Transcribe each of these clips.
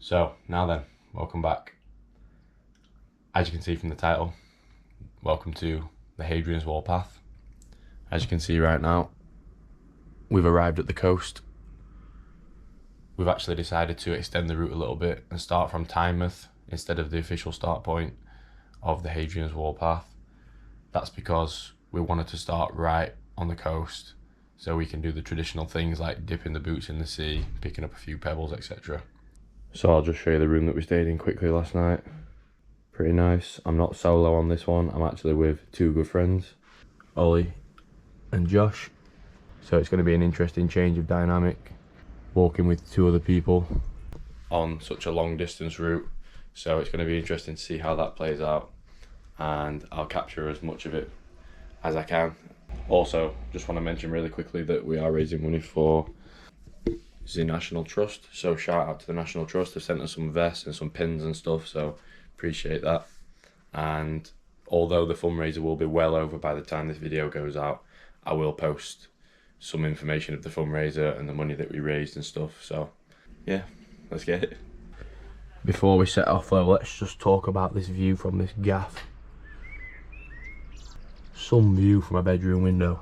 So now then, welcome back. As you can see from the title, welcome to the Hadrian's Wall path. As you can see right now, we've arrived at the coast. We've actually decided to extend the route a little bit and start from Tynemouth instead of the official start point of the Hadrian's Wall path. That's because we wanted to start right on the coast so we can do the traditional things like dipping the boots in the sea, picking up a few pebbles, etc. So I'll just show you the room that we stayed in quickly last night. Pretty nice. I'm not solo on this one. I'm actually with two good friends, Ollie and Josh. So it's going to be an interesting change of dynamic, walking with two other people on such a long distance route. So it's going to be interesting to see how that plays out, and I'll capture as much of it as I can. Also, just want to mention really quickly that we are raising money for the National Trust. So shout out to the National Trust. They've sent us some vests and some pins and stuff, so appreciate that. And although the fundraiser will be well over by the time this video goes out, I will post some information of the fundraiser and the money that we raised and stuff. So yeah, let's get it. Before we set off though, let's just talk about this view from this gaff. Some view from a bedroom window.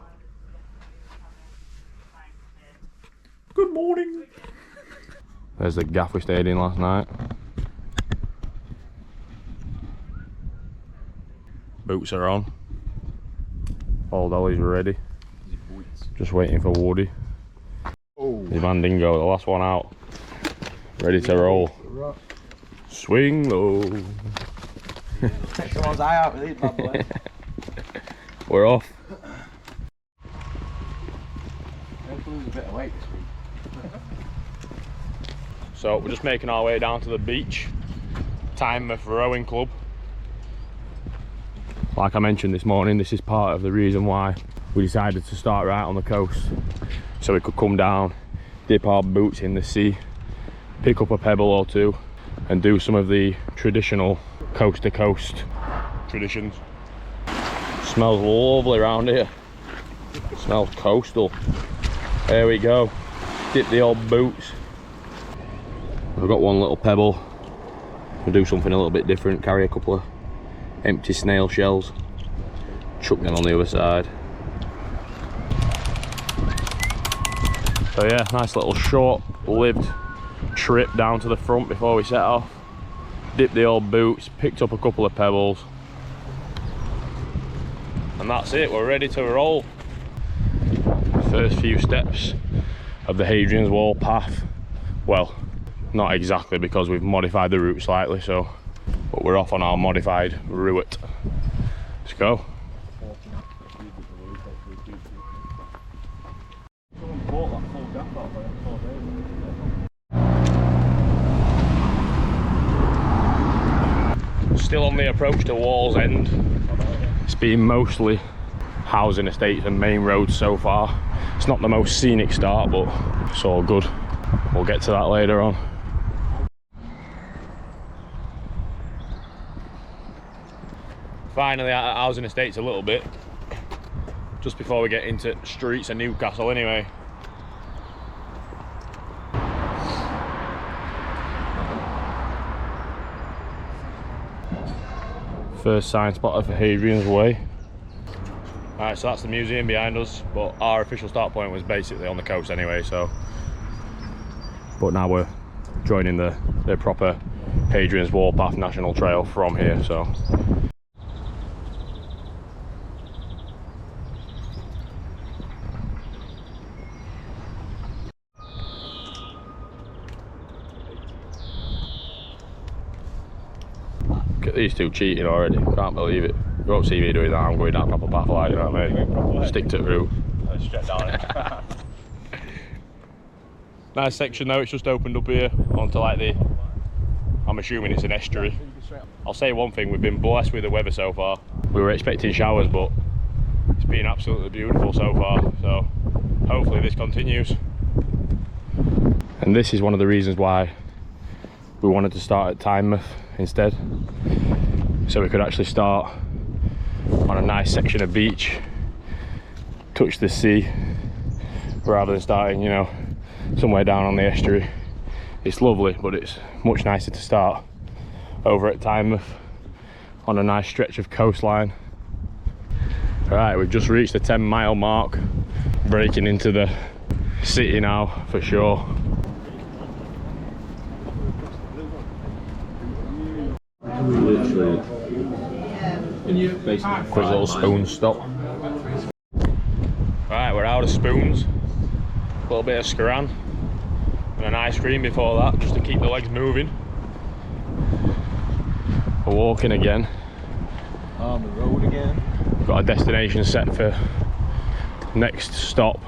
Good morning. There's the gaff we stayed in last night. Boots are on. All dollies are ready. Just waiting for Woody. Oh. His Mandingo, the last one out. Ready to roll. Swing low. Take someone's eye out with these bad boys. We're off. Lose a bit of weight this week. So we're just making our way down to the beach. Tynemouth Rowing Club. Like I mentioned this morning, this is part of the reason why we decided to start right on the coast, so we could come down, dip our boots in the sea, pick up a pebble or two, and do some of the traditional coast to coast traditions. Smells lovely around here. Smells coastal. There we go. Dip the old boots. I've got one little pebble. We'll do something a little bit different. Carry a couple of empty snail shells. Chuck them on the other side. So yeah, nice little short-lived trip down to the front before we set off. Dipped the old boots, picked up a couple of pebbles. And that's it, we're ready to roll. First few steps of the Hadrian's Wall path. Well, not exactly, because we've modified the route slightly, so, but we're off on our modified route. Let's go. Still on the approach to Wall's End. It's been mostly housing estates and main roads so far. It's not the most scenic start, but it's all good. We'll get to that later on. Finally out of housing estates a little bit, just before we get into streets of Newcastle anyway. First sign spotted for Hadrian's Way. Alright, so that's the museum behind us, but our official start point was basically on the coast anyway, so. But now we're joining the proper Hadrian's Wall Path National Trail from here, so. Look at these two cheating already, can't believe it. You won't see me doing that, I'm going down proper path like, you know what I mean? Stick to the route. Straight down it. Nice section though, it's just opened up here onto like the, I'm assuming it's an estuary. I'll say one thing, we've been blessed with the weather so far. We were expecting showers, but it's been absolutely beautiful so far, so hopefully this continues. And this is one of the reasons why we wanted to start at Tynemouth instead, so we could actually start on a nice section of beach, touch the sea, rather than starting, you know, somewhere down on the estuary It's lovely, but it's much nicer to start over at Tynemouth on a nice stretch of coastline. Right, we've just reached the 10-mile mark, breaking into the city now for sure. Literally, quick little spoon stop. Right, we're out of spoons. A little bit of scran and an ice cream before that, just to keep the legs moving. We're walking again. On the road again. We've got a destination set for next stop,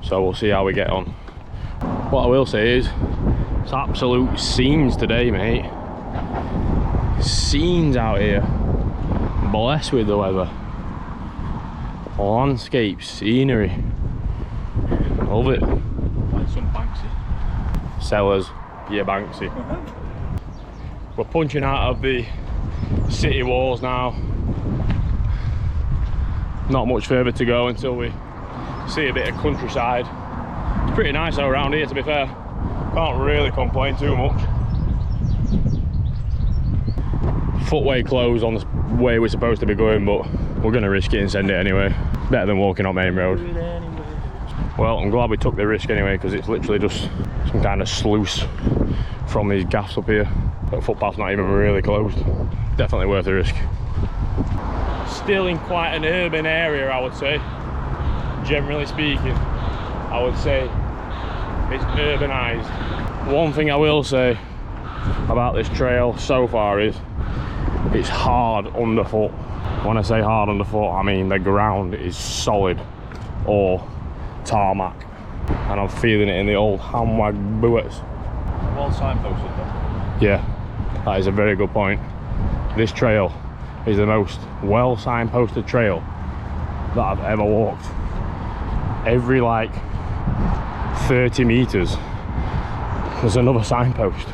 so we'll see how we get on. What I will say is, it's absolute scenes today, mate. Scenes out here. Blessed with the weather. Landscape, scenery. Love it. Like some Banksy. Sellers, yeah, Banksy. We're punching out of the city walls now. Not much further to go until we see a bit of countryside. It's pretty nice though around here, to be fair. Can't really complain too much. Footway closed on the way we're supposed to be going, but we're going to risk it and send it anyway. Better than walking up main road. Well, I'm glad we took the risk anyway, because it's literally just some kind of sluice from these gaffs up here. The footpath's not even really closed. Definitely worth the risk. Still in quite an urban area, I would say. Generally speaking, I would say it's urbanised. One thing I will say about this trail so far is it's hard underfoot. When I say hard underfoot, I mean the ground is solid or tarmac, and I'm feeling it in the old handwag boots. Well signposted though. Yeah, that is a very good point. This trail is the most well signposted trail that I've ever walked. Every like 30 meters there's another signpost.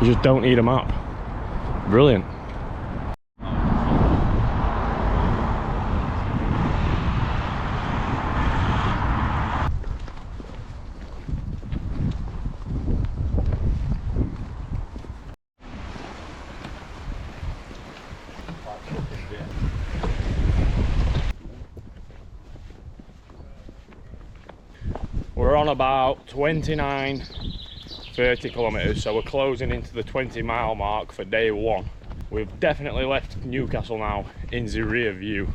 You just don't need a map. Brilliant. We're on about 29, 30 kilometres, so we're closing into the 20-mile mark for day one. We've definitely left Newcastle now in the rear view.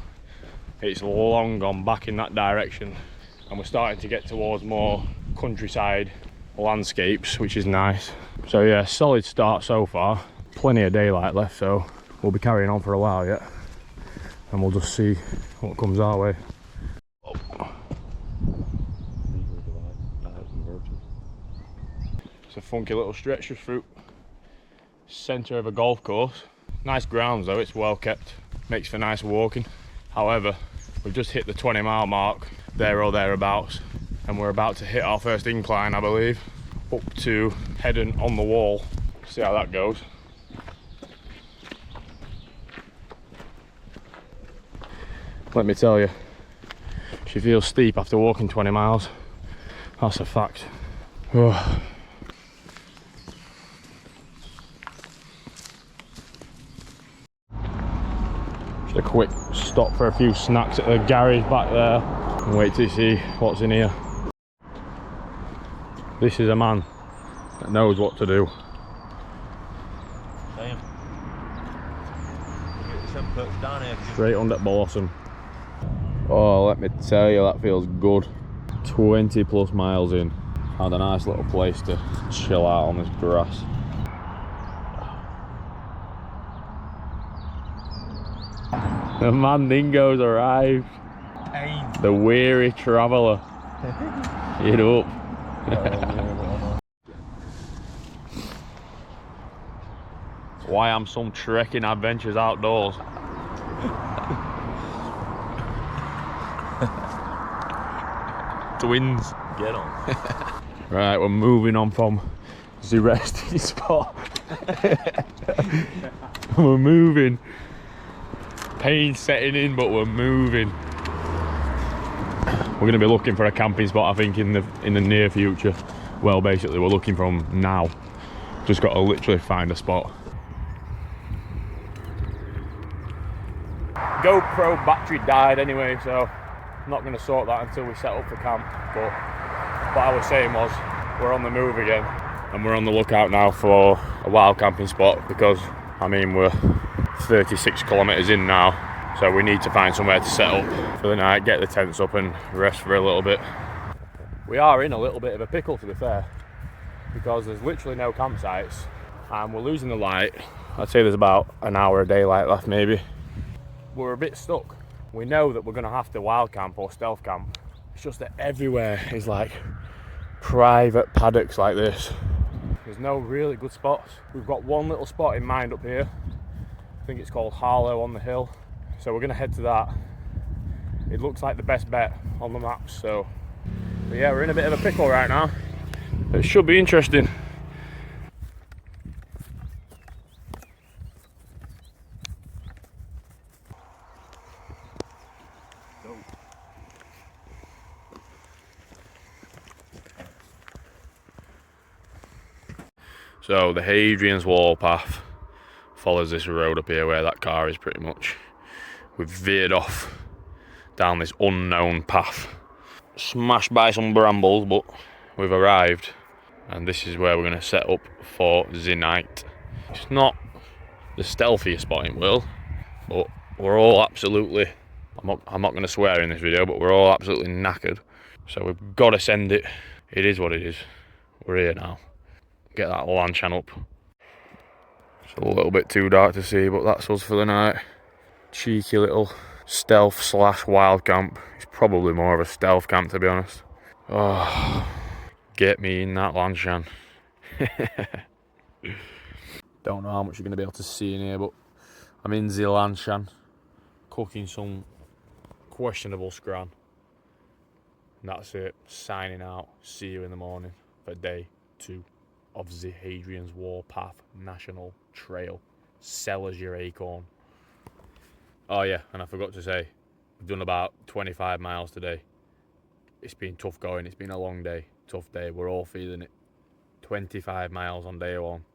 It's long gone back in that direction, and we're starting to get towards more countryside landscapes, which is nice. So yeah, solid start so far. Plenty of daylight left, so we'll be carrying on for a while yet, and we'll just see what comes our way. It's a funky little stretch just through centre of a golf course. Nice grounds though, it's well kept, makes for nice walking. However, we've just hit the 20-mile mark, there or thereabouts, and we're about to hit our first incline, I believe, up to Heading on the Wall. See how that goes. Let me tell you, she feels steep after walking 20 miles. That's a fact. Oh. Just a quick stop for a few snacks at the garage back there and wait to see what's in here. This is a man that knows what to do. Damn. Get some perch down here. Straight under Bowness-on. Oh, let me tell you, that feels good. 20 plus miles in. Had a nice little place to chill out on this grass. The Mandingo's arrived. Pain. The weary traveller. Get up. Why I'm some trekking adventures outdoors. Twins. Get on. Right, we're moving on from the resting spot. We're moving. Pain's setting in, but we're moving. We're going to be looking for a camping spot, I think, in the near future. Well, basically, we're looking from now. Just got to literally find a spot. GoPro battery died anyway, so I'm not going to sort that until we set up for camp. But what I was saying was, we're on the move again, and we're on the lookout now for a wild camping spot, because I mean we're 36 kilometres in now, so we need to find somewhere to set up for the night, get the tents up and rest for a little bit. We are in a little bit of a pickle, to be fair, because there's literally no campsites and we're losing the light. I'd say there's about an hour of daylight left maybe. We're a bit stuck. We know that we're going to have to wild camp or stealth camp. It's just that everywhere is like private paddocks like this. There's no really good spots. We've got one little spot in mind up here. I think it's called Carlisle on the hill. So we're going to head to that. It looks like the best bet on the maps. So but yeah, we're in a bit of a pickle right now. It should be interesting. So the Hadrian's wall path follows this road up here where that car is pretty much. We've veered off down this unknown path. Smashed by some brambles, but we've arrived. And this is where we're going to set up for the night. It's not the stealthiest spot in the world, but we're all absolutely, I'm not going to swear in this video, but we're all absolutely knackered. So we've got to send it. It is what it is. We're here now. Get that lantern up. It's a little bit too dark to see, but that's us for the night. Cheeky little stealth / wild camp. It's probably more of a stealth camp, to be honest. Oh, get me in that lantern. Don't know how much you're going to be able to see in here, but I'm in the lantern cooking some questionable scran. And that's it. Signing out. See you in the morning for day 2 of the Hadrian's Warpath National Trail. Sell as your acorn. Oh yeah, and I forgot to say, we've done about 25 miles today. It's been tough going, it's been a long day, tough day, we're all feeling it. 25 miles on day 1.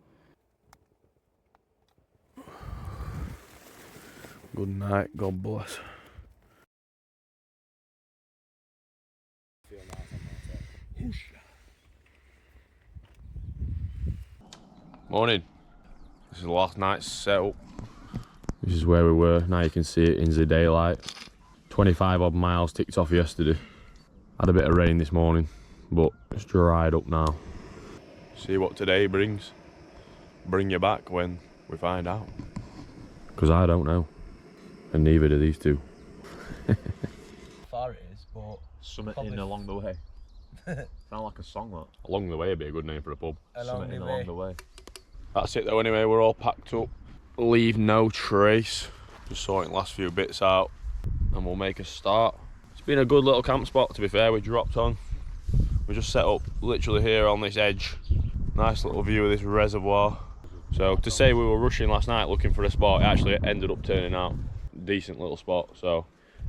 Good night, God bless. Morning. This is the last night's setup. This is where we were. Now you can see it in the daylight. 25 odd miles ticked off yesterday. Had a bit of rain this morning, but it's dried up now. See what today brings. Bring you back when we find out. Because I don't know. And neither do these two. How far it is, but Summit in along the way. Sound like a song, that. Along the way would be a good name for a pub. Summit in along the way. That's it though anyway, we're all packed up. Leave no trace. Just sorting last few bits out and we'll make a start. It's been a good little camp spot, to be fair. We dropped on. We just set up literally here on this edge. Nice little view of this reservoir. So to say we were rushing last night looking for a spot, it actually ended up turning out a decent little spot. So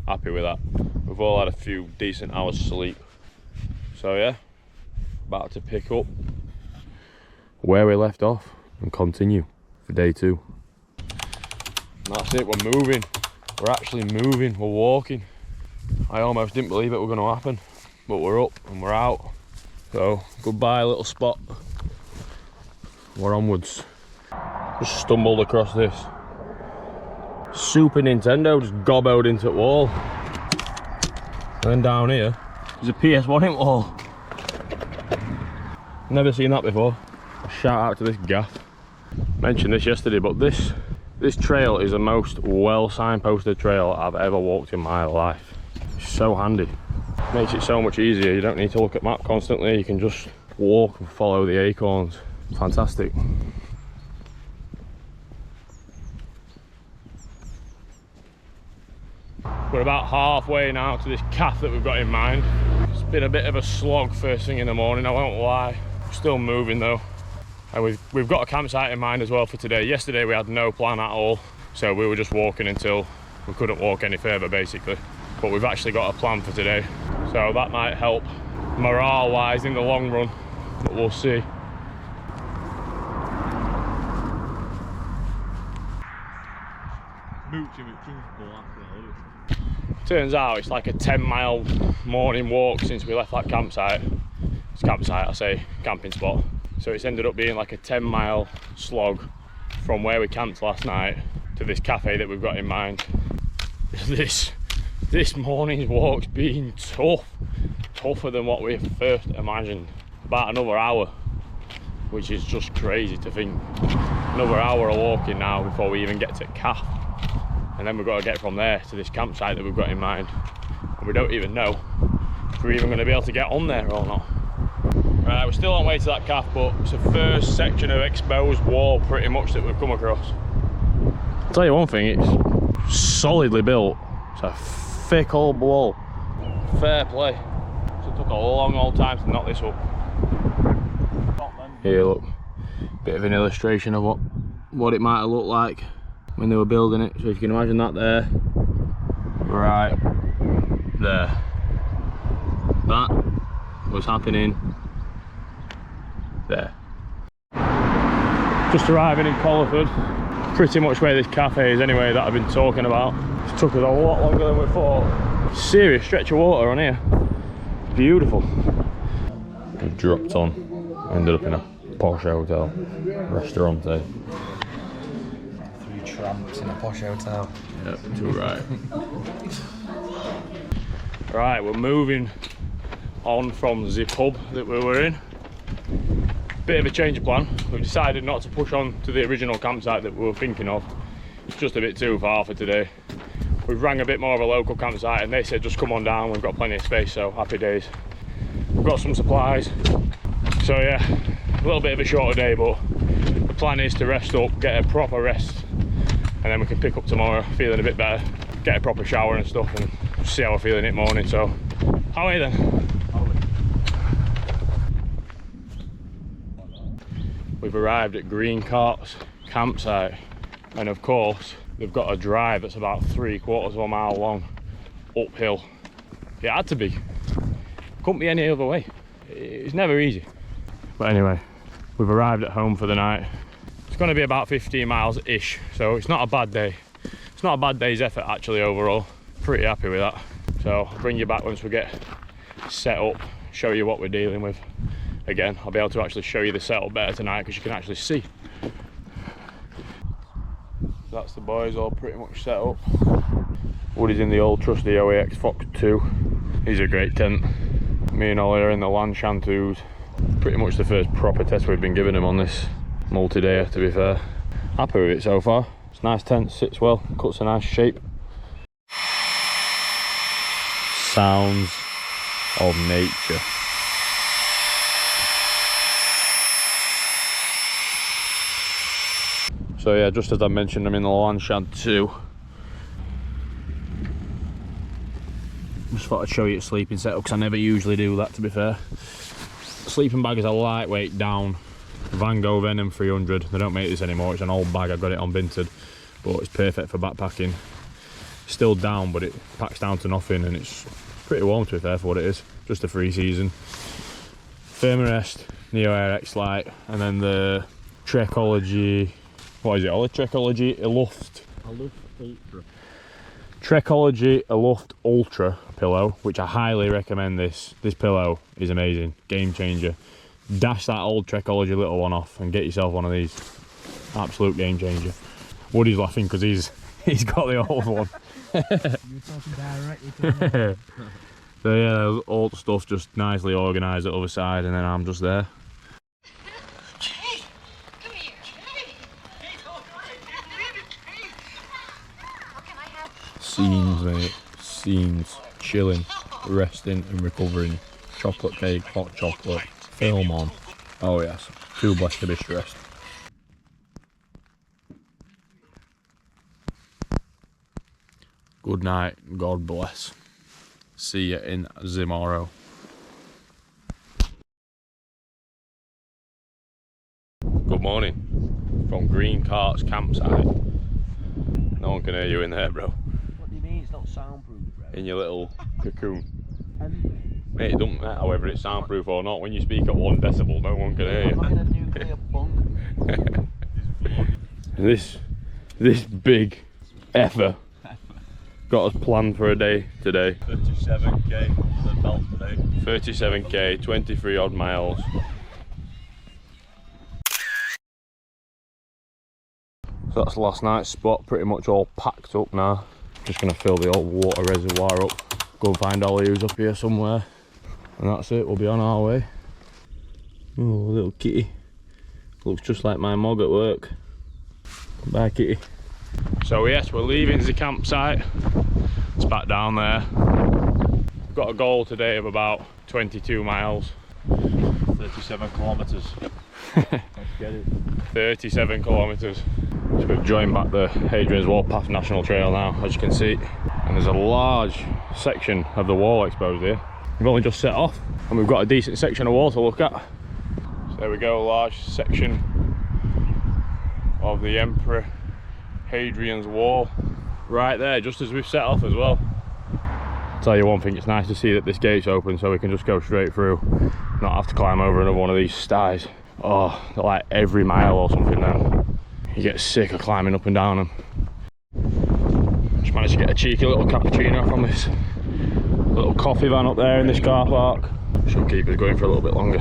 happy with that. We've all had a few decent hours sleep. So yeah, about to pick up where we left off and continue for day 2. And that's it, we're moving. We're actually moving, we're walking. I almost didn't believe it were going to happen, but we're up and we're out. So goodbye little spot. We're onwards. Just stumbled across this Super Nintendo, just gobbled into the wall. And then down here, there's a PS1 in the wall. Never seen that before. Shout out to this gaff. Mentioned this yesterday, but this trail is the most well signposted trail I've ever walked in my life. It's so handy. Makes it so much easier. You don't need to look at map constantly. You can just walk and follow the acorns. Fantastic. We're about halfway now to this calf that we've got in mind. It's been a bit of a slog first thing in the morning, I won't lie. Still moving though. And we've got a campsite in mind as well for today. Yesterday we had no plan at all, so we were just walking until we couldn't walk any further basically. But we've actually got a plan for today, so that might help morale wise in the long run, but we'll see. Turns out it's like a 10-mile morning walk since we left that campsite. It's campsite, I say, camping spot. So it's ended up being like a 10-mile slog from where we camped last night to this cafe that we've got in mind. This morning's walk's been tougher than what we first imagined. About another hour, which is just crazy to think. Another hour of walking now before we even get to Calf. And then we've got to get from there to this campsite that we've got in mind. And we don't even know if we're even going to be able to get on there or not. Right, we're still on the way to that Calf, but it's the first section of exposed wall pretty much that we've come across. I'll tell you one thing, it's solidly built. It's a thick old wall. Fair play. So it took a long old time to knock this up. Here, look, bit of an illustration of what it might have looked like when they were building it. So if you can imagine that there, right there, that was happening there. Just arriving in Carlisle, pretty much where this cafe is anyway that I've been talking about. It took us a lot longer than we thought. Serious stretch of water on here. Beautiful. We've dropped on, ended up in a posh hotel, restaurante. 3 tramps in a posh hotel. Yep, too right. Right, we're moving on from the pub that we were in. Bit of a change of plan. We've decided not to push on to the original campsite that we were thinking of. It's just a bit too far for today. We've rang a bit more of a local campsite and they said just come on down, we've got plenty of space, so happy days. We've got some supplies. So yeah, a little bit of a shorter day, but the plan is to rest up, get a proper rest, and then we can pick up tomorrow feeling a bit better, get a proper shower and stuff, and see how we're feeling it morning. So, how are you then? We've arrived at Green Cart's campsite, and of course they've got a drive that's about 3/4 of a mile long uphill. It had to be, couldn't be any other way. It's never easy. But anyway, we've arrived at home for the night. It's going to be about 15 miles ish, so it's not a bad day. It's not a bad day's effort actually overall. Pretty happy with that. So I'll bring you back once we get set up, show you what we're dealing with. Again, I'll be able to actually show you the setup better tonight because you can actually see. That's the boys all pretty much set up. Woody's in the old trusty OAX Fox 2. He's a great tent. Me and Ollie are in the Land Shantoos. Pretty much the first proper test we've been giving him on this multi-dayer, to be fair. Happy with it so far. It's a nice tent, sits well, cuts a nice shape. Sounds of nature. So yeah, just as I mentioned, I'm in the Land Shantou. Just thought I'd show you a sleeping setup because I never usually do that, to be fair. Sleeping bag is a lightweight down Van Gogh Venom 300. They don't make this anymore, it's an old bag, I got it on Vinted, but it's perfect for backpacking. Still down, but it packs down to nothing and it's pretty warm, to be fair, for what it is. Just a free season. Thermarest Neo Air X Lite, and then the Trekology, what is it, Ollie? Trekology Aloft Ultra. Trekology Aloft Ultra pillow, which I highly recommend. This pillow is amazing, game changer. Dash that old Trekology little one off and get yourself one of these. Absolute game changer. Woody's laughing because he's got the old one. You're talking directly to me. So yeah, all the stuff just nicely organised at the other side, and then I'm just there. Scenes, mate. Scenes. Chilling, resting and recovering. Chocolate cake, hot chocolate, film on. Oh yes, too blessed to be stressed. Good night, God bless. See you in tomorrow. Good morning from Green Cart's campsite. No one can hear you in there, bro. What do you mean it's not soundproof, bro? In your little cocoon. Mate, it doesn't matter whether it's soundproof or not. When you speak at 1 decibel, no one can hear you. I'm not in a nuclear bunker. This big Ever. Got us planned for a day today. 37k for the belt today. 37k, 23 odd miles. So that's last night's spot, pretty much all packed up now. Just gonna fill the old water reservoir up, go and find Ollie who's up here somewhere. And that's it, we'll be on our way. Oh, little kitty. Looks just like my mug at work. Bye, kitty. So yes, we're leaving the campsite. It's back down there. We've got a goal today of about 22 miles. 37 kilometres. Let's get it. 37 kilometres. So we've joined back the Hadrian's Warpath National Trail now, as you can see. And there's a large section of the wall exposed here. We've only just set off and we've got a decent section of wall to look at. So there we go, a large section of the Emperor Hadrian's wall. Right there, just as we've set off as well. I'll tell you one thing, it's nice to see that this gate's open so we can just go straight through, not have to climb over another one of these styes. Oh, they're like every mile or something then. You get sick of climbing up and down them. Just managed to get a cheeky little cappuccino from this little coffee van up there in this car park. Should keep us going for a little bit longer.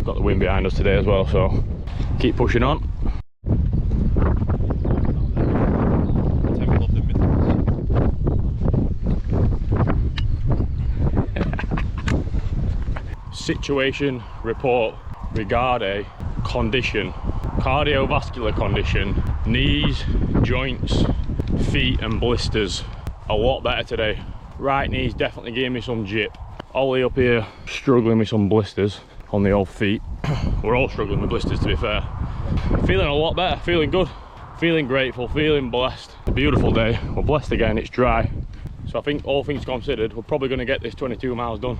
Got the wind behind us today as well, so keep pushing on. Situation report regarding condition, cardiovascular condition, knees, joints, feet and blisters. A lot better today. Right knee's definitely giving me some jip. Ollie up here struggling with some blisters on the old feet. We're all struggling with blisters, to be fair. Feeling a lot better, feeling good, feeling grateful, feeling blessed. It's a beautiful day. We're blessed again, it's dry. So I think all things considered, we're probably going to get this 22 miles done.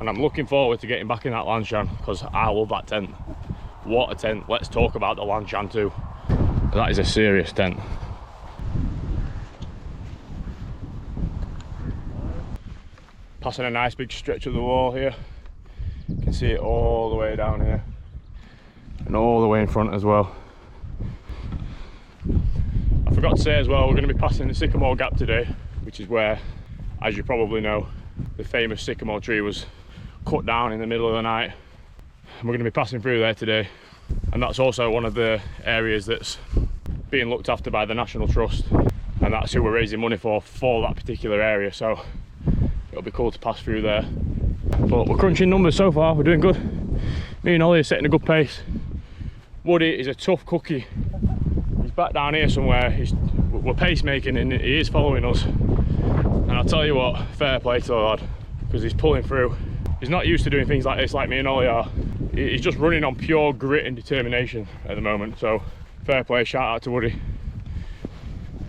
And I'm looking forward to getting back in that Lanshan because I love that tent. What a tent. Let's talk about the Lanshan too. That is a serious tent. Passing a nice big stretch of the wall here. You can see it all the way down here. And all the way in front as well. I forgot to say as well, we're going to be passing the Sycamore Gap today, which is where, as you probably know, the famous sycamore tree was cut down in the middle of the night. And we're going to be passing through there today. And that's also one of the areas that's being looked after by the National Trust. And that's who we're raising money for that particular area. So it'll be cool to pass through there. But we're crunching numbers so far, we're doing good. Me and Ollie are setting a good pace. Woody is a tough cookie. He's back down here somewhere. We're pacemaking and he is following us. And I'll tell you what, fair play to the lad, because he's pulling through. He's not used to doing things like this like me and Ollie are. He's just running on pure grit and determination at the moment, so fair play, shout out to Woody.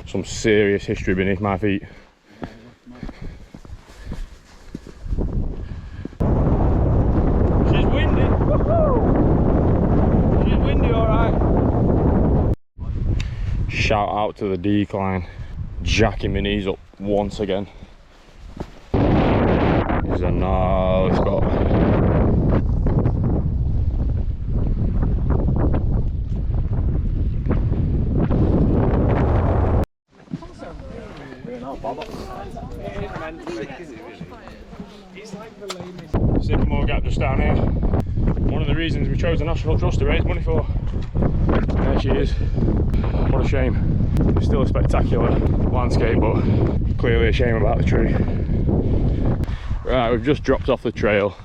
Some serious history beneath my feet. She's windy. Woohoo! She's windy, alright. Shout out to the decline. Jacking my knees up once again. This is a gnarly spot. Sycamore Gap just down here. One of the reasons we chose the National Trust to raise money for. There she is. What a shame. It's still a spectacular landscape, but clearly a shame about the tree. Right, we've just dropped off the trail,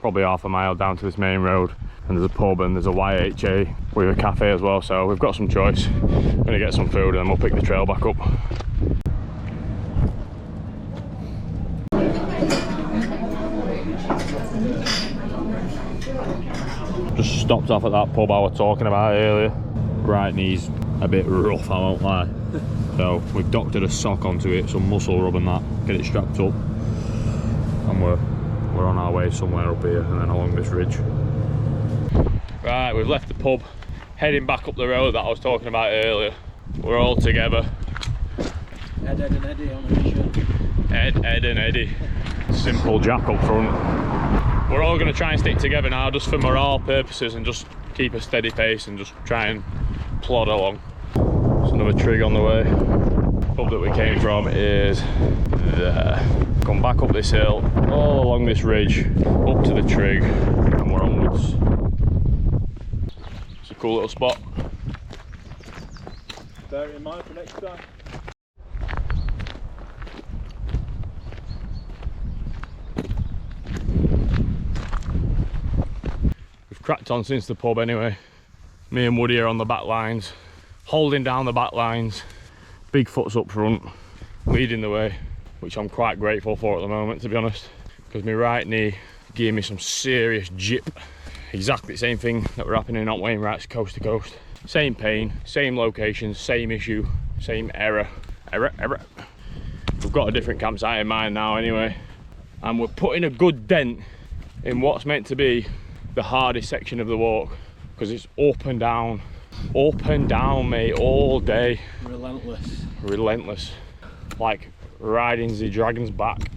probably half a mile down to this main road, and there's a pub and there's a YHA with a cafe as well, so we've got some choice. I'm gonna get some food and then we'll pick the trail back up. Just stopped off at that pub I was talking about earlier. Right knee's a bit rough, I won't lie. So we've doctored a sock onto it, some muscle rub and that, get it strapped up. And we're on our way somewhere up here and then along this ridge. Right, we've left the pub, heading back up the road that I was talking about earlier. We're all together. Ed and Eddie on the mission. Ed and Eddie. Simple Jack up front. We're all going to try and stick together now just for morale purposes and just keep a steady pace and just try and plod along. There's another trig on the way. pub that we came from is there. Come back up this hill, all along this ridge, up to the trig, and we're onwards. It's a cool little spot. Bear it in mind for next time. We've cracked on since the pub anyway. Me and Woody are on the back lines, holding down the back lines. Bigfoot's up front, leading the way, which I'm quite grateful for at the moment, to be honest, because my right knee gave me some serious jip. Exactly the same thing that were happening at Wainwright's coast to coast. Same pain, same locations, same issue, same error. We've got a different campsite in mind now anyway, and we're putting a good dent in what's meant to be the hardest section of the walk, because it's up and down, mate, all day. Relentless. Like riding the dragon's back,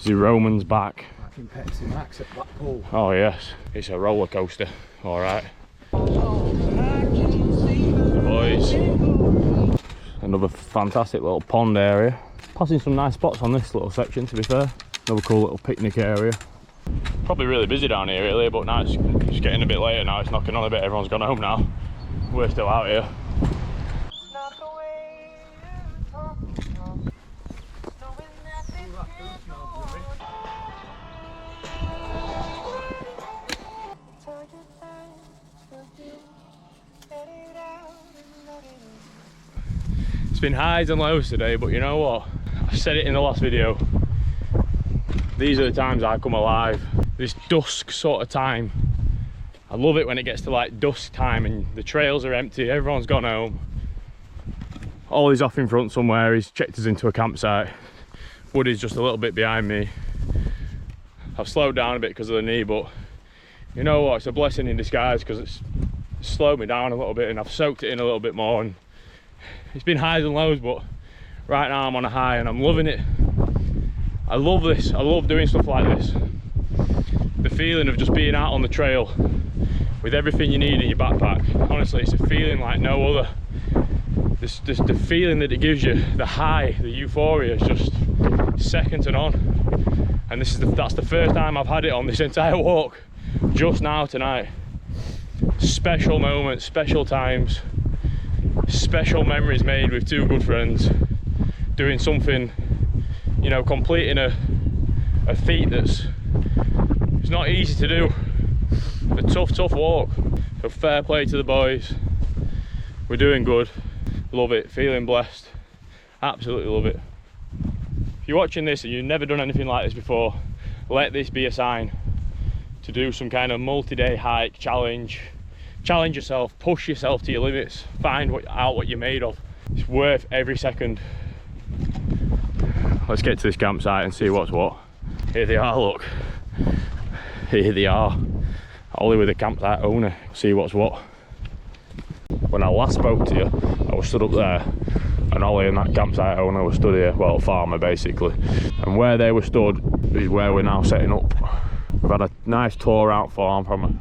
the Roman's back. Fucking Pepsi Max at Blackpool. Oh yes, it's a roller coaster. All right, boys. Another fantastic little pond area. Passing some nice spots on this little section, to be fair. Another cool little picnic area. Probably really busy down here really, but now it's getting a bit later now. It's knocking on a bit. Everyone's gone home now. We're still out here. It's been highs and lows today, but you know what? I've said it in the last video. These are the times I come alive. This dusk sort of time. I love it when it gets to like dusk time and the trails are empty, everyone's gone home. Ollie's off in front somewhere, he's checked us into a campsite. Woody's just a little bit behind me. I've slowed down a bit because of the knee, but you know what? It's a blessing in disguise because it's slowed me down a little bit and I've soaked it in a little bit more. And it's been highs and lows, but right now I'm on a high and I'm loving it. I love this. I love doing stuff like this. The feeling of just being out on the trail with everything you need in your backpack. Honestly, it's a feeling like no other. The feeling that it gives you, the high, the euphoria is just second to none. And that's the first time I've had it on this entire walk. Just now tonight. Special moments, special times, special memories made with two good friends, doing something, you know, completing a feat it's not easy to do. A tough walk. So fair play to the boys. We're doing good. Love it, feeling blessed. Absolutely love it. If you're watching this and you've never done anything like this before, let this be a sign to do some kind of multi-day hike challenge. Challenge yourself, push yourself to your limits, find out what you're made of. It's worth every second. Let's get to this campsite and see what's what. Here they are, look. Here they are. Ollie with the campsite owner. See what's what. When I last spoke to you, I was stood up there and Ollie and that campsite owner were stood here, well, farmer basically. And where they were stood is where we're now setting up. We've had a nice tour out farm from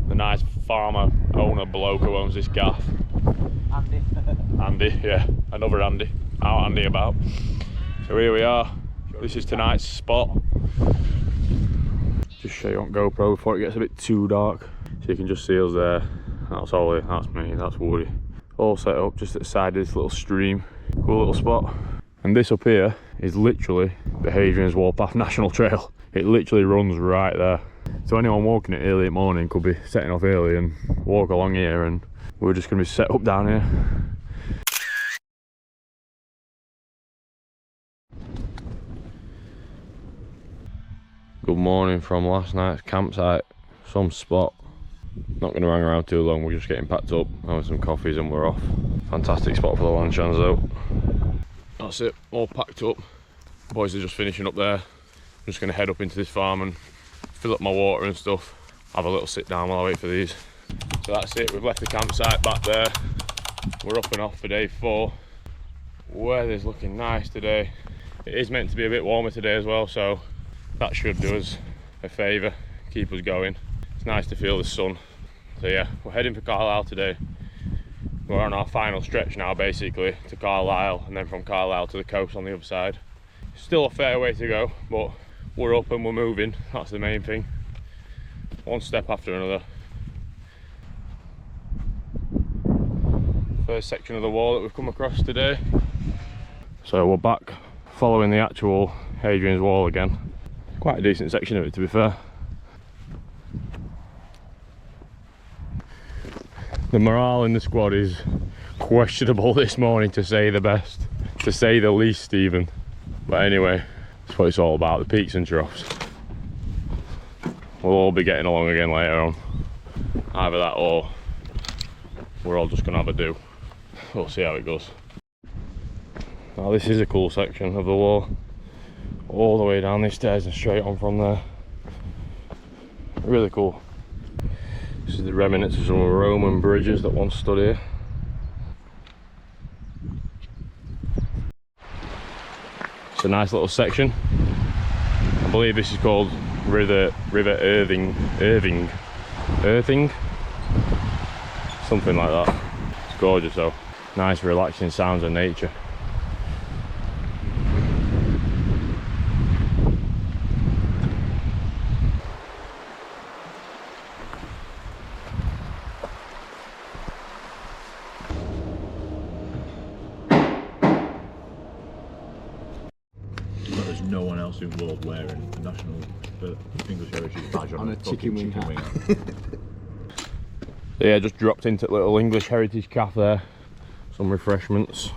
the nice farmer owner bloke who owns this gaff. Andy. Andy, yeah, another Andy. Out Andy about. So here we are. This is tonight's spot. Just show you on GoPro before it gets a bit too dark. So you can just see us there. That's Ollie, that's me, that's Woody. All set up just at the side of this little stream. Cool little spot. And this up here is literally the Hadrian's Warpath National Trail. It literally runs right there. So anyone walking it early in the morning could be setting off early and walk along here, and we're just going to be set up down here. Good morning from last night's campsite. Some spot. Not going to hang around too long, we're just getting packed up, having some coffees and we're off. Fantastic spot for the luncheons though. That's it, all packed up. Boys are just finishing up there. I'm just going to head up into this farm and fill up my water and stuff. Have a little sit down while I wait for these. So that's it, we've left the campsite back there. We're up and off for day 4. Weather's looking nice today. It is meant to be a bit warmer today as well, so that should do us a favour, keep us going. It's nice to feel the sun. So yeah, we're heading for Carlisle today. We're on our final stretch now, basically, to Carlisle, and then from Carlisle to the coast on the other side. Still a fair way to go, but we're up and we're moving. That's the main thing. One step after another. First section of the wall that we've come across today. So we're back following the actual Hadrian's Wall again. Quite a decent section of it, to be fair. The morale in the squad is questionable this morning, to say the best, to say the least even. But anyway, that's what it's all about, the peaks and troughs. We'll all be getting along again later on. Either that or we're all just gonna have a do. We'll see how it goes. Now this is a cool section of the wall. All the way down these stairs and straight on from there. Really cool. This is the remnants of some Roman bridges that once stood here. It's a nice little section. I believe this is called River Irving, something like that. It's gorgeous though. Nice relaxing sounds of nature. There's no one else in the world wearing the national English heritage badge on a chicken wing hat. So yeah, just dropped into a little English heritage cafe there. Some refreshments.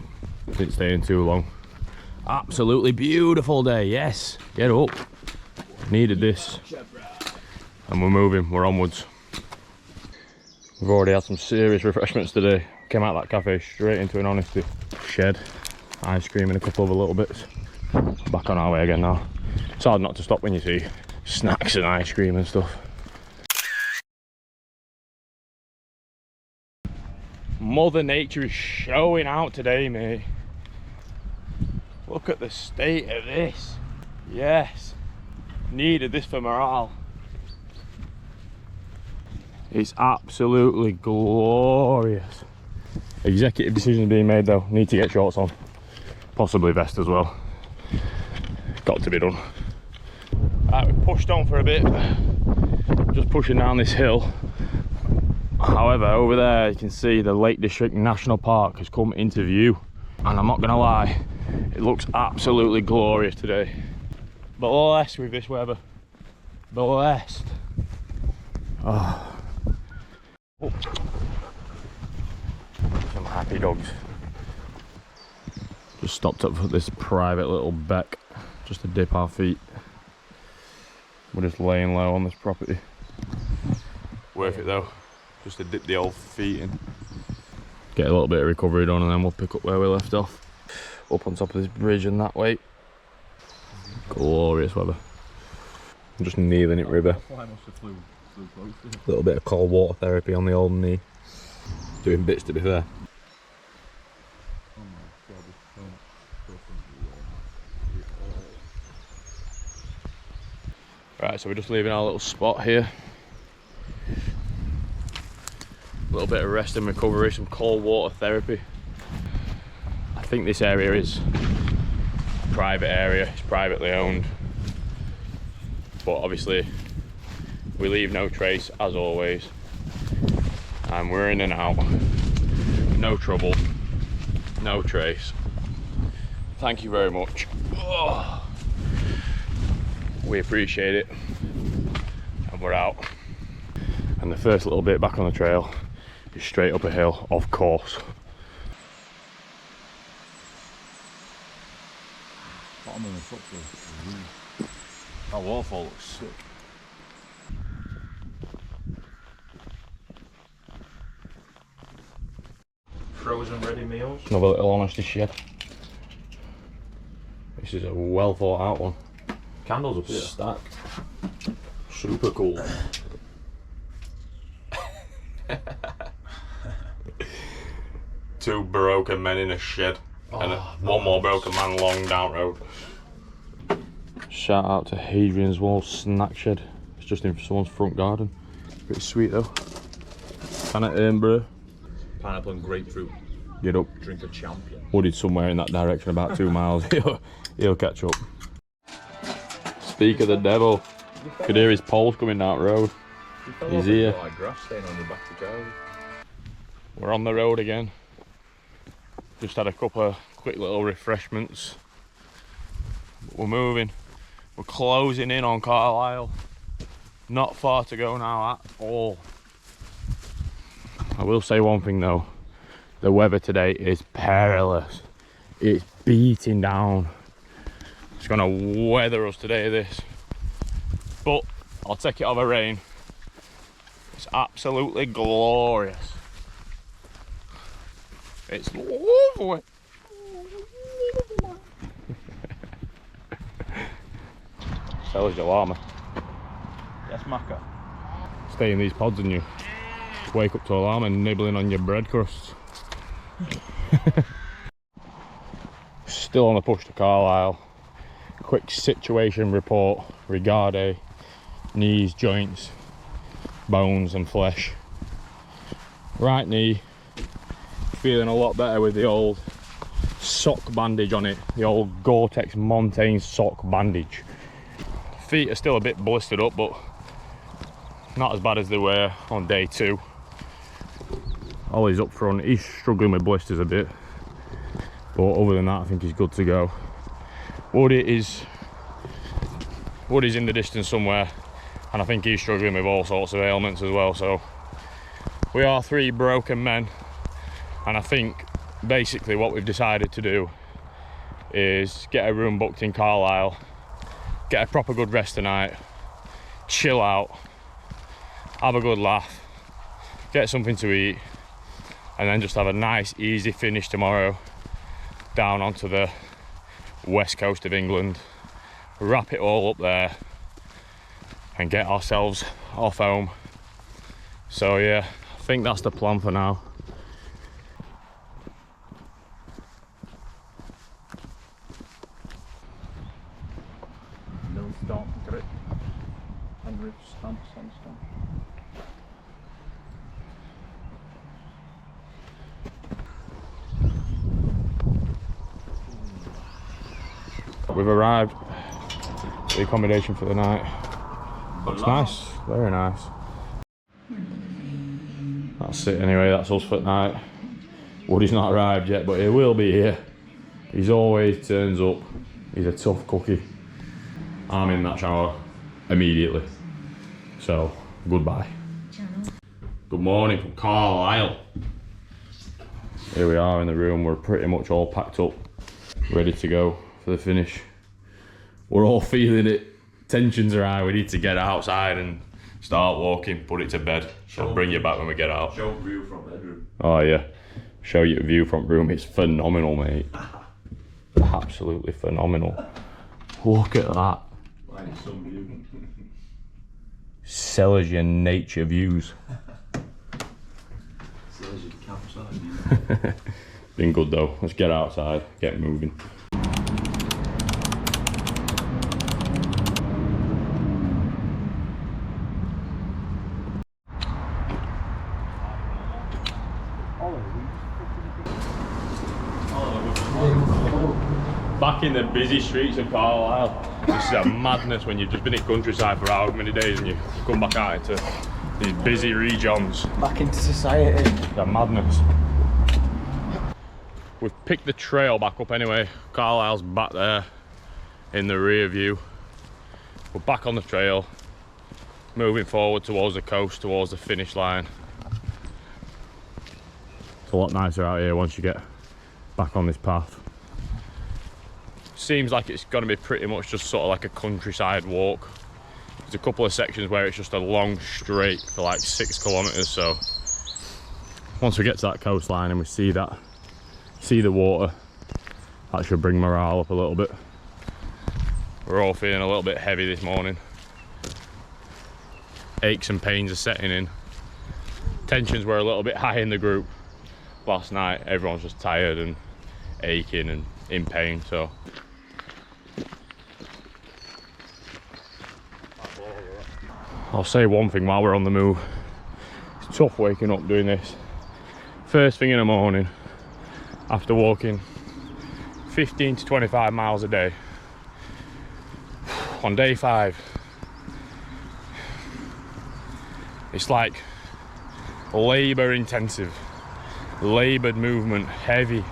Didn't stay in too long. Absolutely beautiful day, yes. Get up. Needed this. And we're moving, we're onwards. We've already had some serious refreshments today. Came out of that cafe straight into an honesty shed. Ice cream and a couple of other little bits. Back on our way again now. It's hard not to stop when you see snacks and ice cream and stuff. Mother Nature is showing out today, mate. Look at the state of this. Yes. Needed this for morale. It's absolutely glorious. Executive decision being made though. Need to get shorts on. Possibly vest as well. Got to be done. Right, we pushed on for a bit. Just pushing down this hill. However, over there you can see the Lake District National Park has come into view. And I'm not gonna lie, it looks absolutely glorious today. Blessed with this weather. Blessed. Oh. Oh. Some happy dogs. Just stopped up for this private little beck, just to dip our feet. We're just laying low on this property. Worth it though, just to dip the old feet in. Get a little bit of recovery done and then we'll pick up where we left off. Up on top of this bridge and that way. Glorious weather. I'm just kneeling it river. A little bit of cold water therapy on the old knee. Doing bits to be fair. Right, so we're just leaving our little spot here. A little bit of rest and recovery, some cold water therapy. I think this area is a private area, it's privately owned. But obviously we leave no trace as always. And we're in and out. No trouble, no trace. Thank you very much. Oh. We appreciate it, and we're out. And the first little bit back on the trail is straight up a hill, of course. Bottom of the football. That waterfall looks sick. Frozen ready meals. Another little honesty shed. This is a well thought out one. Candles up here. Stacked. Super cool. Two broken men in a shed and one more broken man long down road. Shout out to Hadrian's Wall snack shed. It's just in someone's front garden. Pretty sweet though. Can of Edinburgh. pineapple and grapefruit. Get up. Drink a champion. Wooded somewhere in that direction, about 2 miles. He'll catch up. Speak of the devil. Could hear his poles coming down the road. He's here. Like grass staying on your back of trousers. We're on the road again. Just had a couple of quick little refreshments. We're moving. We're closing in on Carlisle. Not far to go now at all. I will say one thing though. The weather today is perilous. It's beating down. It's gonna weather us today, this. But I'll take it over rain. It's absolutely glorious. It's lovely. Sells your llama. Yes, Macca. Stay in these pods and you wake up to a llama nibbling on your bread crusts. Still on the push to Carlisle. Quick situation report regarding knees, joints, bones and flesh. Right knee feeling a lot better with the old sock bandage on it, the old Gore-Tex Montane sock bandage. Feet are still a bit blistered up, but not as bad as they were on day 2. Ollie's up front, he's struggling with blisters a bit, but other than that I think he's good to go. Woody's in the distance somewhere, and I think he's struggling with all sorts of ailments as well. So we are 3 broken men, and I think basically what we've decided to do is get a room booked in Carlisle, get a proper good rest tonight, chill out, have a good laugh, get something to eat, and then just have a nice easy finish tomorrow down onto the west coast of England, wrap it all up there and get ourselves off home. So yeah, I think that's the plan for now. No stop, grip. And rip stamp, stamp, stamp. We've arrived at the accommodation for the night. Looks nice, very nice. That's it anyway, that's us for the night. Woody's not arrived yet, but he will be here. He's always turns up. He's a tough cookie. I'm in that shower immediately. So, goodbye. Good morning from Carlisle. Here we are in the room, we're pretty much all packed up, ready to go for the finish. We're all feeling it. Tensions are high. We need to get outside and start walking, put it to bed. I'll bring you back when we get out. Show view from bedroom. Oh yeah, show you a view front room. It's phenomenal, mate. Absolutely phenomenal. Look at that. Like some view. Sellers your nature views. Sells your campsite. Been good though. Let's get outside, get moving. Back in the busy streets of Carlisle. This is a madness when you've just been in countryside for how many days and you come back out into these busy regions. Back into society. It's a madness. We've picked the trail back up anyway. Carlisle's back there in the rear view. We're back on the trail, moving forward towards the coast, towards the finish line. It's a lot nicer out here once you get back on this path. Seems like it's going to be pretty much just sort of like a countryside walk. There's a couple of sections where it's just a long straight for like 6 kilometers. So once we get to that coastline and we see the water, that should bring morale up a little bit. We're all feeling a little bit heavy this morning. Aches and pains are setting in. Tensions were a little bit high in the group last night. Everyone's just tired and aching and in pain. So I'll say one thing while we're on the move. It's tough waking up doing this first thing in the morning after walking 15 to 25 miles a day on day 5. It's like labour intensive, laboured movement, heavy.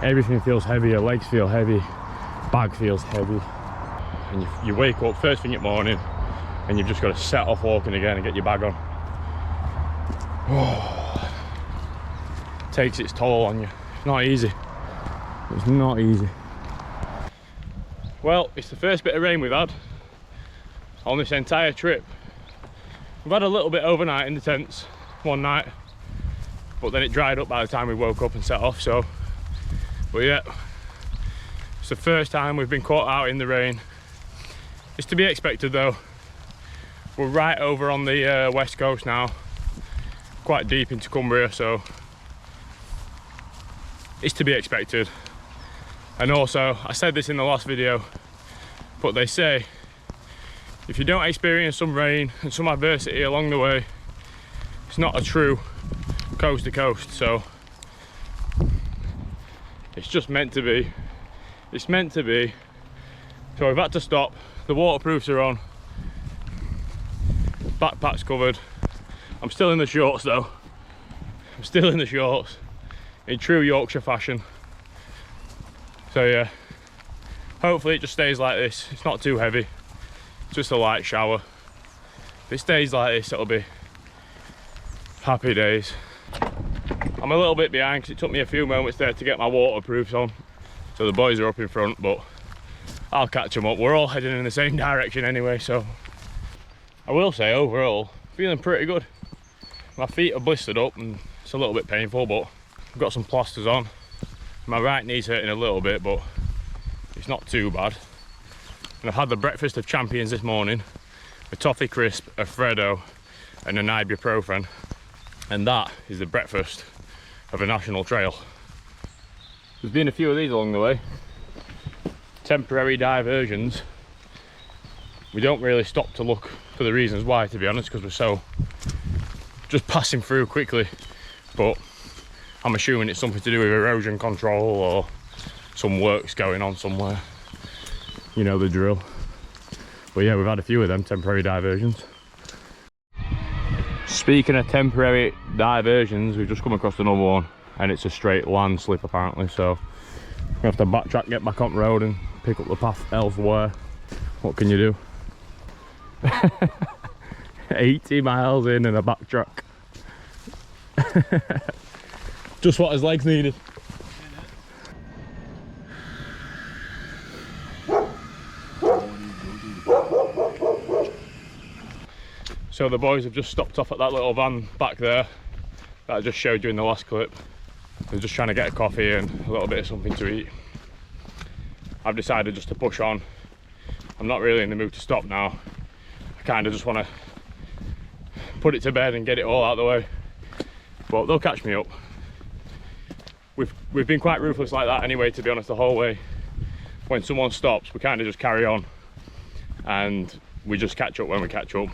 Everything feels heavy, your legs feel heavy, bag feels heavy. And you wake up first thing in the morning and you've just got to set off walking again and get your bag on. Oh, takes its toll on you. It's not easy. It's not easy. Well, it's the first bit of rain we've had on this entire trip. We've had a little bit overnight in the tents one night, but then it dried up by the time we woke up and set off. So, but yeah, it's the first time we've been caught out in the rain. It's to be expected though. We're right over on the west coast now, quite deep into Cumbria, so it's to be expected. And also, I said this in the last video, but they say if you don't experience some rain and some adversity along the way, it's not a true coast to coast. So it's just meant to be. It's meant to be. So we've had to stop. The waterproofs are on. Backpack's covered. I'm still in the shorts though. I'm still in the shorts in true Yorkshire fashion. So yeah, hopefully it just stays like this. It's not too heavy, just a light shower. If it stays like this, it'll be happy days. I'm a little bit behind because it took me a few moments there to get my waterproofs on. So the boys are up in front, but I'll catch them up. We're all heading in the same direction anyway, so I will say overall, feeling pretty good. My feet are blistered up and it's a little bit painful, but I've got some plasters on. My right knee's hurting a little bit, but it's not too bad. And I've had the breakfast of champions this morning, a toffee crisp, a Freddo and an ibuprofen, and that is the breakfast of a national trail. There's been a few of these along the way, temporary diversions. We don't really stop to look for the reasons why, to be honest, because we're so just passing through quickly, but I'm assuming it's something to do with erosion control or some works going on somewhere. You know the drill. But yeah, we've had a few of them temporary diversions. Speaking of temporary diversions, we've just come across another one and it's a straight landslip apparently, so we have to backtrack, get back on the road and pick up the path elsewhere. What can you do? 80 miles in and a backtrack. Just what his legs needed. So the boys have just stopped off at that little van back there that I just showed you in the last clip. They're just trying to get a coffee and a little bit of something to eat. I've decided just to push on. I'm not really in the mood to stop now. I kind of just want to put it to bed and get it all out of the way. But they'll catch me up. We've been quite ruthless like that anyway, to be honest, the whole way. When someone stops, we kind of just carry on and we just catch up when we catch up.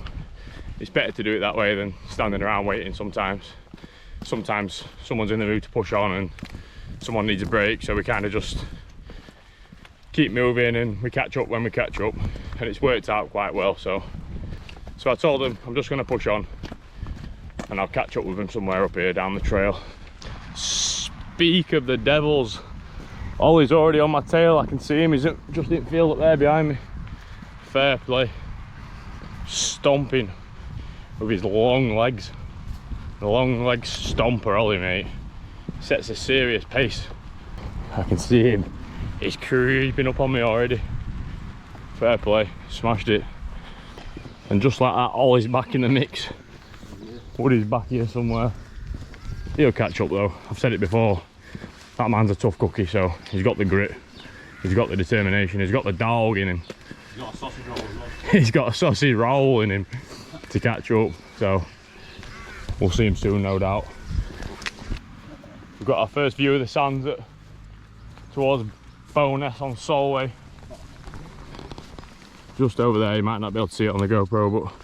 It's better to do it that way than standing around waiting sometimes. Sometimes someone's in the mood to push on and someone needs a break, so we kind of just keep moving and we catch up when we catch up, and it's worked out quite well. So I told them I'm just going to push on and I'll catch up with them somewhere up here down the trail. Speak of the devils, Ollie's already on my tail. I can see him, he's just in field up there behind me. Fair play. Stomping with his long legs. The long leg stomper, Ollie, mate. Sets a serious pace. I can see him. He's creeping up on me already. Fair play, smashed it. And just like that, Ollie's back in the mix. Woody's back here somewhere. He'll catch up though, I've said it before. That man's a tough cookie, so he's got the grit. He's got the determination, he's got the dog in him. He's got a sausage roll as well. He's got a sausage roll in him to catch up, so we'll see him soon, no doubt. We've got our first view of the sands towards Bowness-on-Solway. Just over there, you might not be able to see it on the GoPro, but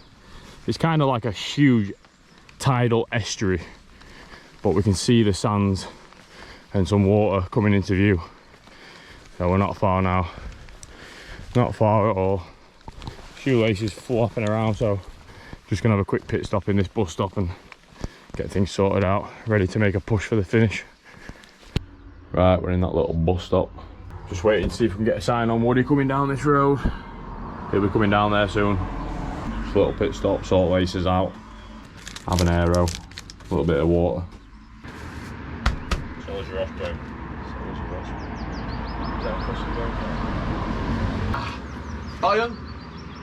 it's kind of like a huge tidal estuary but we can see the sands and some water coming into view. So we're not far now, not far at all. Shoelaces flopping around, so just gonna have a quick pit stop in this bus stop and get things sorted out, ready to make a push for the finish. Right, we're in that little bus stop. Just waiting to see if we can get a sign on Woody coming down this road. He'll be coming down there soon. Just a little pit stop, salt laces out, have an aero, a little bit of water. So is your off brake.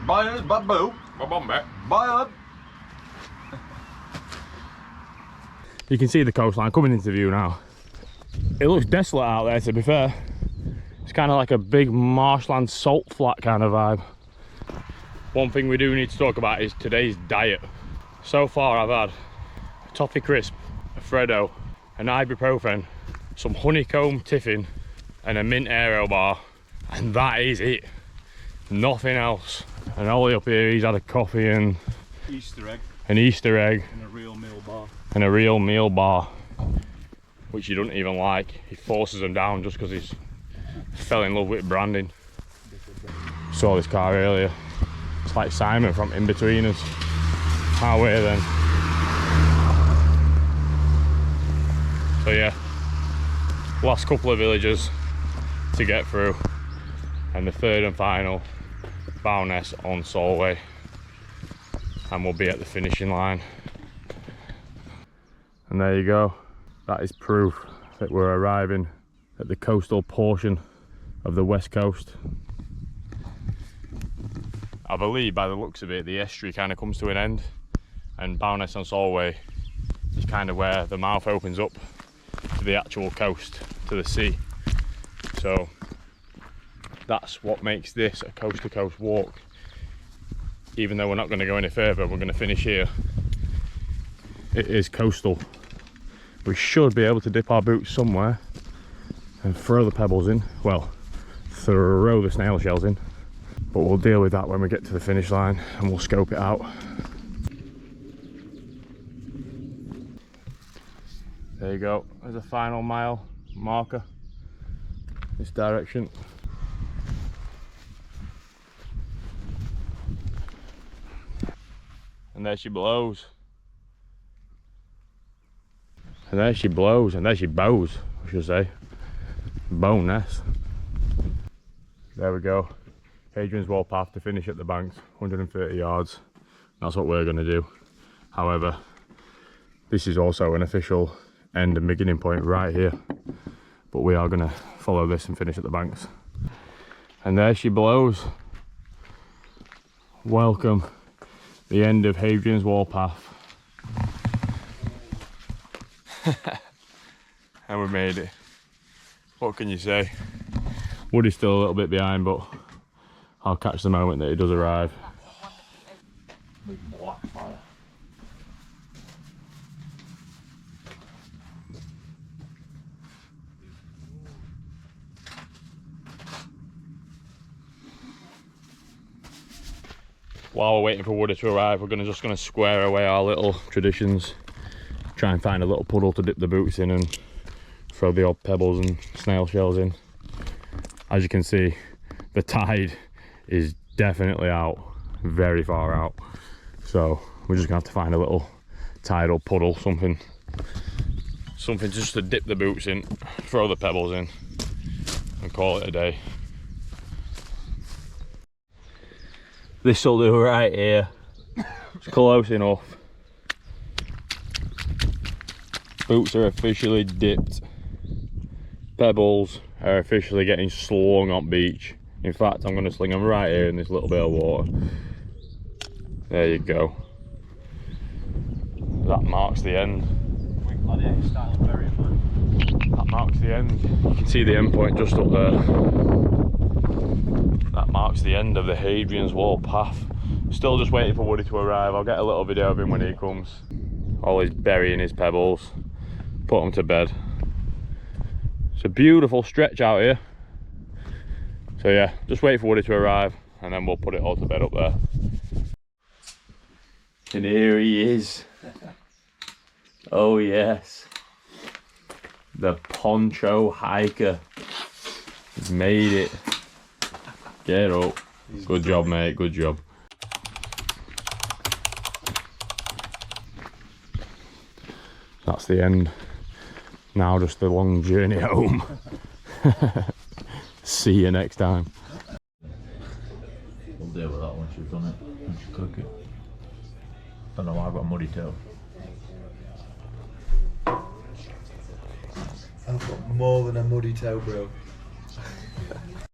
Bayern, babu. Bayern. You can see the coastline coming into view now. It looks desolate out there, to be fair. It's kind of like a big marshland salt flat kind of vibe. One thing we do need to talk about is today's diet. So far I've had a toffee crisp, a Freddo, an ibuprofen, some honeycomb tiffin and a mint aero bar, and that is it. Nothing else. And Ollie up here, he's had a coffee and Easter egg. an Easter egg And a real meal bar. and a real meal bar, which he doesn't even like. He forces them down just because he's fell in love with branding. Saw this car earlier. It's like Simon from In Between Us. Our way then. So yeah, last couple of villages to get through, and the third and final, Bowness-on-Solway, and we'll be at the finishing line. And there you go. That is proof that we're arriving at the coastal portion of the west coast. I believe by the looks of it, the estuary kind of comes to an end, and Bowness-on-Solway is kind of where the mouth opens up to the actual coast, to the sea. So that's what makes this a coast to coast walk. Even though we're not going to go any further, we're going to finish here. It is coastal. We should be able to dip our boots somewhere and throw the pebbles in. Well, throw the snail shells in. But we'll deal with that when we get to the finish line, and we'll scope it out. There you go. There's a final mile marker. This direction. And there she blows. And there she blows, and there she bows, I should say. Bowness. There we go. Hadrian's Wall path to finish at the banks, 130 yards. That's what we're going to do. However, this is also an official end and beginning point right here. But we are going to follow this and finish at the banks. And there she blows. Welcome. The end of Hadrian's Wall path. And we made it. What can you say? Woody's still a little bit behind, but I'll catch the moment that he does arrive. While we're waiting for Woody to arrive, we're just gonna square away our little traditions. Try and find a little puddle to dip the boots in and throw the odd pebbles and snail shells in. As you can see, the tide is definitely out, very far out. So we're just gonna have to find a little tidal puddle, something just to dip the boots in, throw the pebbles in, and call it a day. This'll do right here. It's close enough. Boots are officially dipped. Pebbles are officially getting slung on beach. In fact, I'm going to sling them right here in this little bit of water. There you go. That marks the end. That marks the end. You can see the end point just up there. That marks the end of the Hadrian's Wall path. Still just waiting for Woody to arrive. I'll get a little video of him when he comes. Always burying his pebbles. Put them to bed. It's a beautiful stretch out here. So yeah, just wait for Woody to arrive and then we'll put it all to bed up there. And here he is. Oh yes. The poncho hiker. He's made it. Get up. Good job, mate. Good job. That's the end. Now just the long journey home. See you next time. We'll deal with that once you've done it. Once you cook it. Don't know why I've got a muddy toe. I've got more than a muddy toe, bro.